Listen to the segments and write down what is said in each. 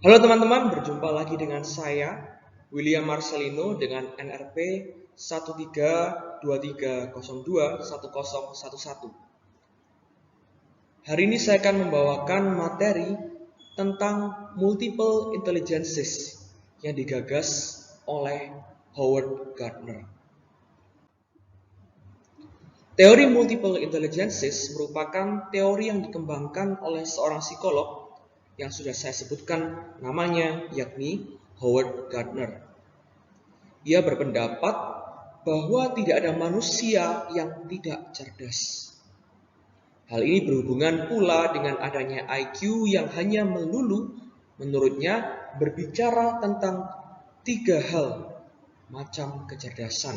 Halo teman-teman, berjumpa lagi dengan saya, William Marcelino dengan NRP 1323021011. Hari ini saya akan membawakan materi tentang multiple intelligences yang digagas oleh Howard Gardner. Teori multiple intelligences merupakan teori yang dikembangkan oleh seorang psikolog yang sudah saya sebutkan namanya, yakni Howard Gardner. Ia berpendapat bahwa tidak ada manusia yang tidak cerdas. Hal ini berhubungan pula dengan adanya IQ yang hanya melulu, menurutnya, berbicara tentang 3 hal macam kecerdasan,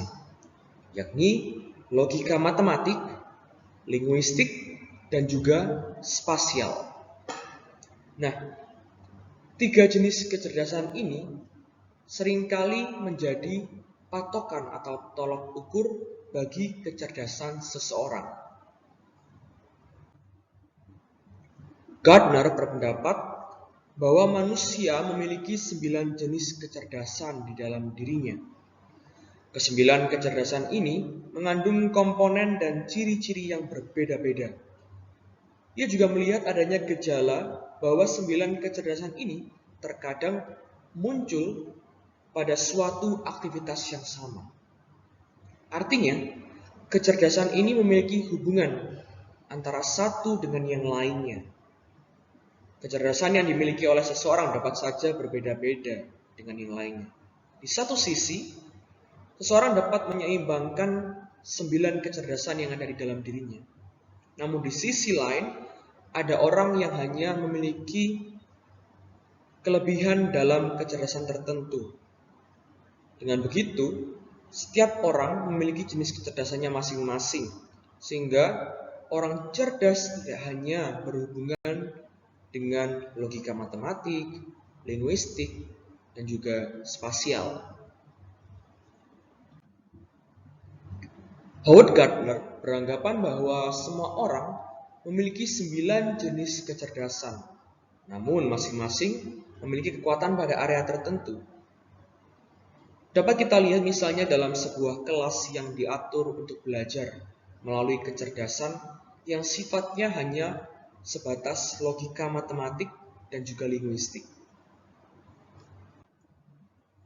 yakni logika matematik, linguistik, dan juga spasial. Nah, 3 jenis kecerdasan ini seringkali menjadi patokan atau tolok ukur bagi kecerdasan seseorang. Gardner berpendapat bahwa manusia memiliki 9 jenis kecerdasan di dalam dirinya. Ke-9 kecerdasan ini mengandung komponen dan ciri-ciri yang berbeda-beda. Ia juga melihat adanya gejala bahwa 9 kecerdasan ini terkadang muncul pada suatu aktivitas yang sama. Artinya, kecerdasan ini memiliki hubungan antara satu dengan yang lainnya. Kecerdasan yang dimiliki oleh seseorang dapat saja berbeda-beda dengan yang lainnya. Di satu sisi, seseorang dapat menyeimbangkan 9 kecerdasan yang ada di dalam dirinya. Namun di sisi lain, ada orang yang hanya memiliki kelebihan dalam kecerdasan tertentu. Dengan begitu, setiap orang memiliki jenis kecerdasannya masing-masing, sehingga orang cerdas tidak hanya berhubungan dengan logika matematik, linguistik, dan juga spasial. Howard Gardner beranggapan bahwa semua orang memiliki 9 jenis kecerdasan, namun masing-masing memiliki kekuatan pada area tertentu. Dapat kita lihat misalnya dalam sebuah kelas yang diatur untuk belajar melalui kecerdasan yang sifatnya hanya sebatas logika matematik dan juga linguistik.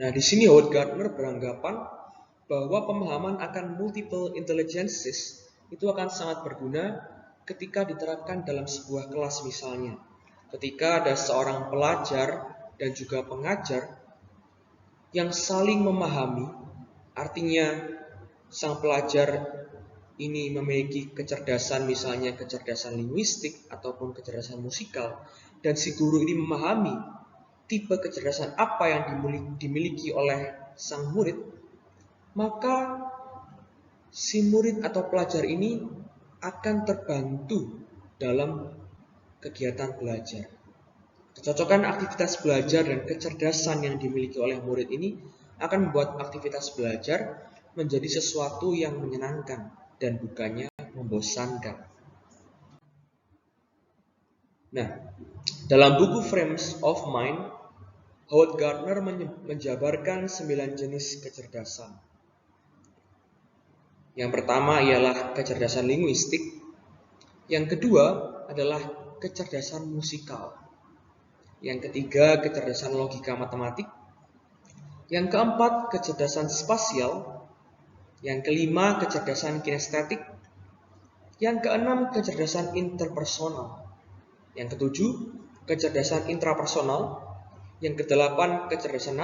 Nah, di sini Howard Gardner beranggapan bahwa pemahaman akan multiple intelligences itu akan sangat berguna ketika diterapkan dalam sebuah kelas misalnya. Ketika ada seorang pelajar dan juga pengajar yang saling memahami, artinya sang pelajar ini memiliki kecerdasan, misalnya kecerdasan linguistik ataupun kecerdasan musikal, dan si guru ini memahami tipe kecerdasan apa yang dimiliki oleh sang murid, maka si murid atau pelajar ini akan terbantu dalam kegiatan belajar. Kecocokan aktivitas belajar dan kecerdasan yang dimiliki oleh murid ini akan membuat aktivitas belajar menjadi sesuatu yang menyenangkan dan bukannya membosankan. Nah, dalam buku Frames of Mind, Howard Gardner menjabarkan 9 jenis kecerdasan. Yang pertama ialah kecerdasan linguistik, yang kedua adalah kecerdasan musikal, yang ketiga kecerdasan logika matematik, yang keempat kecerdasan spasial, yang kelima kecerdasan kinestetik, yang keenam kecerdasan interpersonal, yang ketujuh kecerdasan intrapersonal, yang kedelapan kecerdasan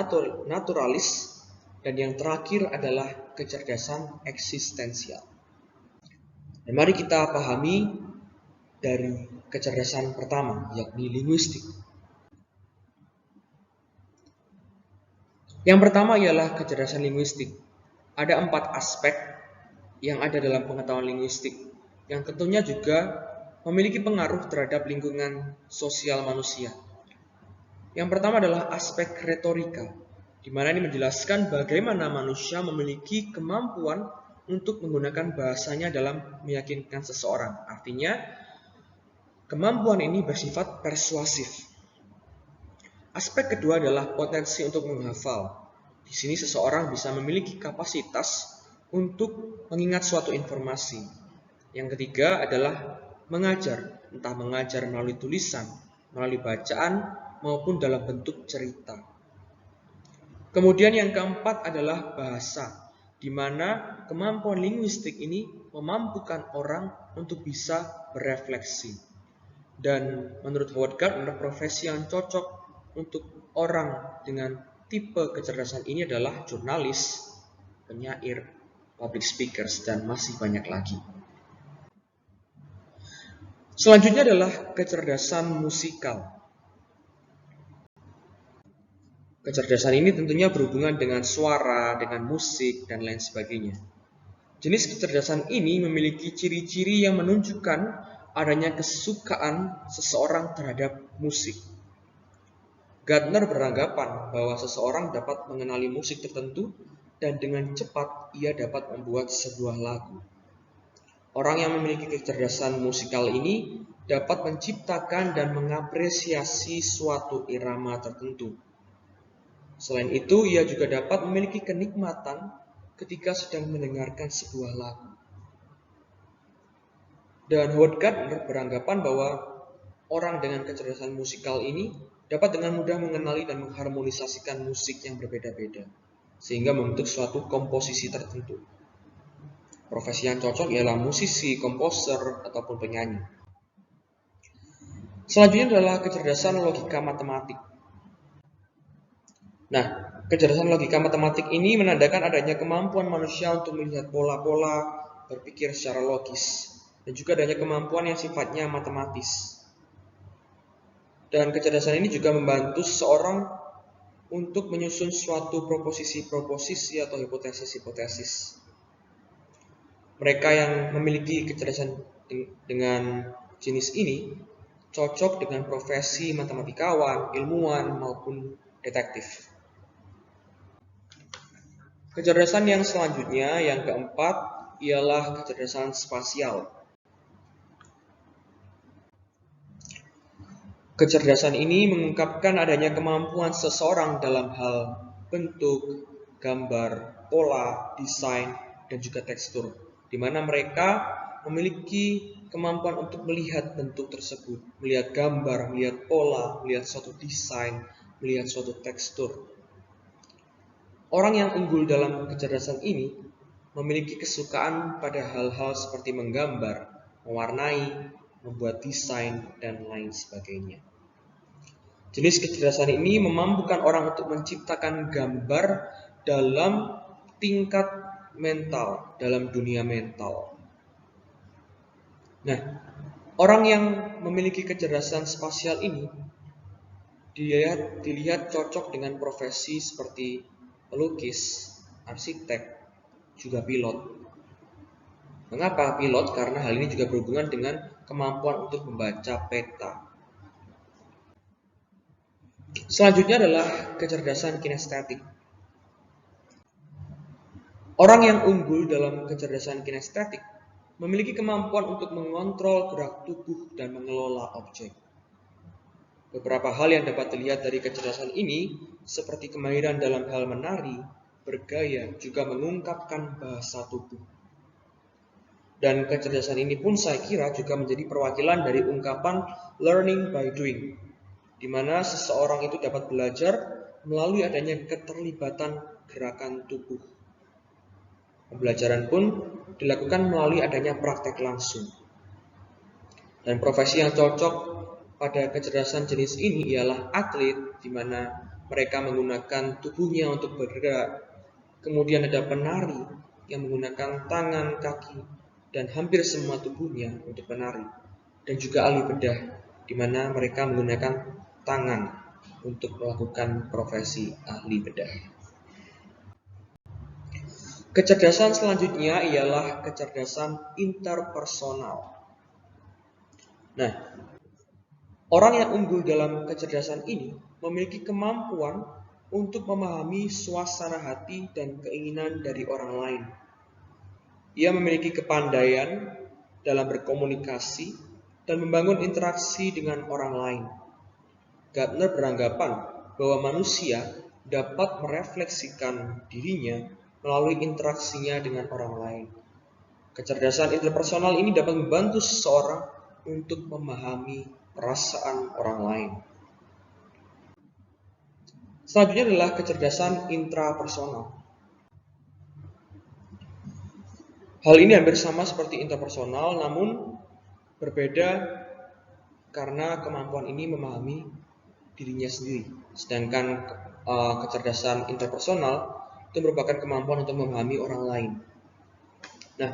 naturalis, dan yang terakhir adalah kecerdasan eksistensial. Dan mari kita pahami dari kecerdasan pertama, yakni linguistik. Yang pertama ialah kecerdasan linguistik. Ada 4 aspek yang ada dalam pengetahuan linguistik, yang tentunya juga memiliki pengaruh terhadap lingkungan sosial manusia. Yang pertama adalah aspek retorika, di mana ini menjelaskan bagaimana manusia memiliki kemampuan untuk menggunakan bahasanya dalam meyakinkan seseorang. Artinya, kemampuan ini bersifat persuasif. Aspek kedua adalah potensi untuk menghafal. Di sini seseorang bisa memiliki kapasitas untuk mengingat suatu informasi. Yang ketiga adalah mengajar, entah mengajar melalui tulisan, melalui bacaan, maupun dalam bentuk cerita. Kemudian yang keempat adalah bahasa, di mana kemampuan linguistik ini memampukan orang untuk bisa berefleksi. Dan menurut Howard Gardner, profesi yang cocok untuk orang dengan tipe kecerdasan ini adalah jurnalis, penyair, public speakers, dan masih banyak lagi. Selanjutnya adalah kecerdasan musikal. Kecerdasan ini tentunya berhubungan dengan suara, dengan musik, dan lain sebagainya. Jenis kecerdasan ini memiliki ciri-ciri yang menunjukkan adanya kesukaan seseorang terhadap musik. Gardner beranggapan bahwa seseorang dapat mengenali musik tertentu dan dengan cepat ia dapat membuat sebuah lagu. Orang yang memiliki kecerdasan musikal ini dapat menciptakan dan mengapresiasi suatu irama tertentu. Selain itu, ia juga dapat memiliki kenikmatan ketika sedang mendengarkan sebuah lagu. Dan Howard Gardner beranggapan bahwa orang dengan kecerdasan musikal ini dapat dengan mudah mengenali dan mengharmonisasikan musik yang berbeda-beda, sehingga membentuk suatu komposisi tertentu. Profesi yang cocok ialah musisi, komposer, ataupun penyanyi. Selanjutnya adalah kecerdasan logika matematik. Nah, kecerdasan logika matematik ini menandakan adanya kemampuan manusia untuk melihat pola-pola, berpikir secara logis, dan juga adanya kemampuan yang sifatnya matematis. Dan kecerdasan ini juga membantu seseorang untuk menyusun suatu proposisi-proposisi atau hipotesis-hipotesis. Mereka yang memiliki kecerdasan dengan jenis ini cocok dengan profesi matematikawan, ilmuwan, maupun detektif. Kecerdasan yang selanjutnya, yang keempat, ialah kecerdasan spasial. Kecerdasan ini mengungkapkan adanya kemampuan seseorang dalam hal bentuk, gambar, pola, desain, dan juga tekstur, di mana mereka memiliki kemampuan untuk melihat bentuk tersebut, melihat gambar, melihat pola, melihat suatu desain, melihat suatu tekstur. Orang yang unggul dalam kecerdasan ini memiliki kesukaan pada hal-hal seperti menggambar, mewarnai, membuat desain, dan lain sebagainya. Jenis kecerdasan ini memampukan orang untuk menciptakan gambar dalam tingkat mental, dalam dunia mental. Nah, orang yang memiliki kecerdasan spasial ini dilihat cocok dengan profesi seperti pelukis, arsitek, juga pilot. Mengapa pilot? Karena hal ini juga berhubungan dengan kemampuan untuk membaca peta. Selanjutnya adalah kecerdasan kinestetik. Orang yang unggul dalam kecerdasan kinestetik memiliki kemampuan untuk mengontrol gerak tubuh dan mengelola objek. Beberapa hal yang dapat dilihat dari kecerdasan ini, seperti kemahiran dalam hal menari, bergaya, juga mengungkapkan bahasa tubuh. Dan kecerdasan ini pun saya kira juga menjadi perwakilan dari ungkapan learning by doing, di mana seseorang itu dapat belajar melalui adanya keterlibatan gerakan tubuh. Pembelajaran pun dilakukan melalui adanya praktek langsung. Dan profesi yang cocok pada kecerdasan jenis ini ialah atlet, di mana mereka menggunakan tubuhnya untuk bergerak. Kemudian ada penari yang menggunakan tangan, kaki, dan hampir semua tubuhnya untuk menari. Dan juga ahli bedah, di mana mereka menggunakan tangan untuk melakukan profesi ahli bedah. Kecerdasan selanjutnya ialah kecerdasan interpersonal. Nah, orang yang unggul dalam kecerdasan ini memiliki kemampuan untuk memahami suasana hati dan keinginan dari orang lain. Ia memiliki kepandaian dalam berkomunikasi dan membangun interaksi dengan orang lain. Gardner beranggapan bahwa manusia dapat merefleksikan dirinya melalui interaksinya dengan orang lain. Kecerdasan interpersonal ini dapat membantu seseorang untuk memahami perasaan orang lain. Selanjutnya adalah kecerdasan intrapersonal. Hal ini hampir sama seperti interpersonal, namun berbeda karena kemampuan ini memahami dirinya sendiri. Sedangkan kecerdasan interpersonal itu merupakan kemampuan untuk memahami orang lain. Nah,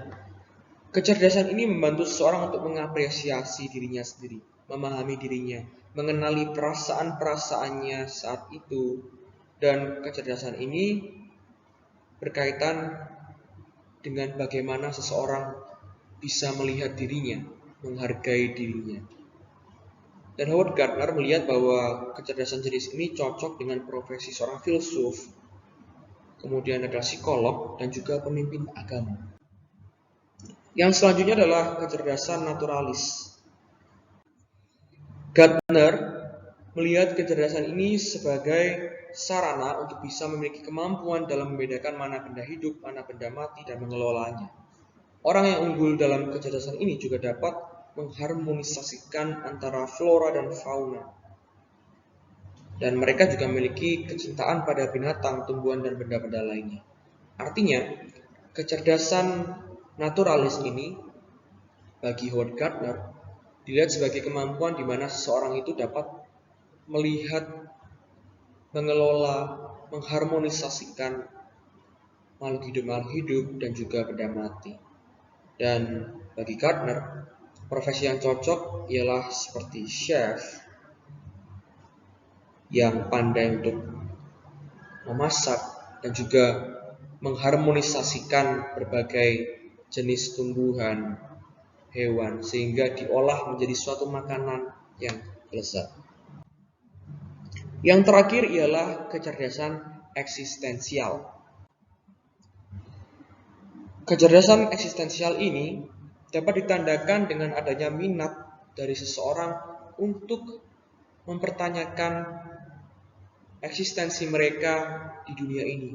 kecerdasan ini membantu seseorang untuk mengapresiasi dirinya sendiri, memahami dirinya, mengenali perasaan-perasaannya saat itu, dan kecerdasan ini berkaitan dengan bagaimana seseorang bisa melihat dirinya, menghargai dirinya. Dan Howard Gardner melihat bahwa kecerdasan jenis ini cocok dengan profesi seorang filsuf, kemudian ada psikolog, dan juga pemimpin agama. Yang selanjutnya adalah kecerdasan naturalis. Gardner melihat kecerdasan ini sebagai sarana untuk bisa memiliki kemampuan dalam membedakan mana benda hidup, mana benda mati, dan mengelolanya. Orang yang unggul dalam kecerdasan ini juga dapat mengharmonisasikan antara flora dan fauna. Dan mereka juga memiliki kecintaan pada binatang, tumbuhan, dan benda-benda lainnya. Artinya, kecerdasan naturalis ini bagi Howard Gardner dilihat sebagai kemampuan di mana seseorang itu dapat melihat, mengelola, mengharmonisasikan makhluk hidup dan juga benda mati. Dan bagi Gardner, profesi yang cocok ialah seperti chef yang pandai untuk memasak dan juga mengharmonisasikan berbagai jenis tumbuhan, hewan, sehingga diolah menjadi suatu makanan yang lezat. Yang terakhir ialah kecerdasan eksistensial. Kecerdasan eksistensial ini dapat ditandakan dengan adanya minat dari seseorang untuk mempertanyakan eksistensi mereka di dunia ini,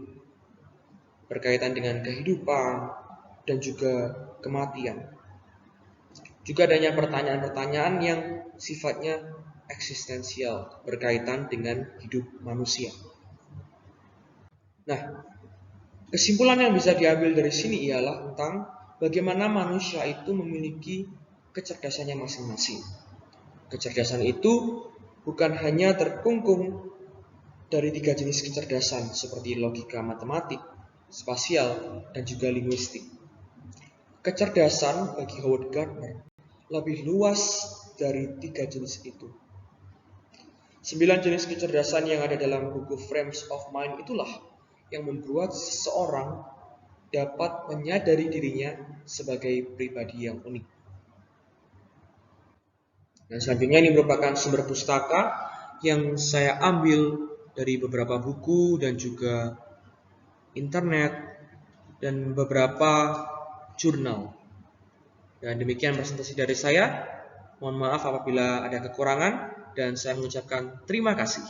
berkaitan dengan kehidupan dan juga kematian. Juga adanya pertanyaan-pertanyaan yang sifatnya eksistensial berkaitan dengan hidup manusia. Nah, kesimpulan yang bisa diambil dari sini ialah tentang bagaimana manusia itu memiliki kecerdasannya masing-masing. Kecerdasan itu bukan hanya terkungkung dari 3 jenis kecerdasan seperti logika matematik, spasial, dan juga linguistik. Kecerdasan bagi Howard Gardner lebih luas dari 3 jenis itu. 9 jenis kecerdasan yang ada dalam buku Frames of Mind itulah yang membuat seseorang dapat menyadari dirinya sebagai pribadi yang unik. Dan selanjutnya ini merupakan sumber pustaka yang saya ambil dari beberapa buku dan juga internet dan beberapa jurnal. Dan demikian presentasi dari saya. Mohon maaf apabila ada kekurangan dan saya mengucapkan terima kasih.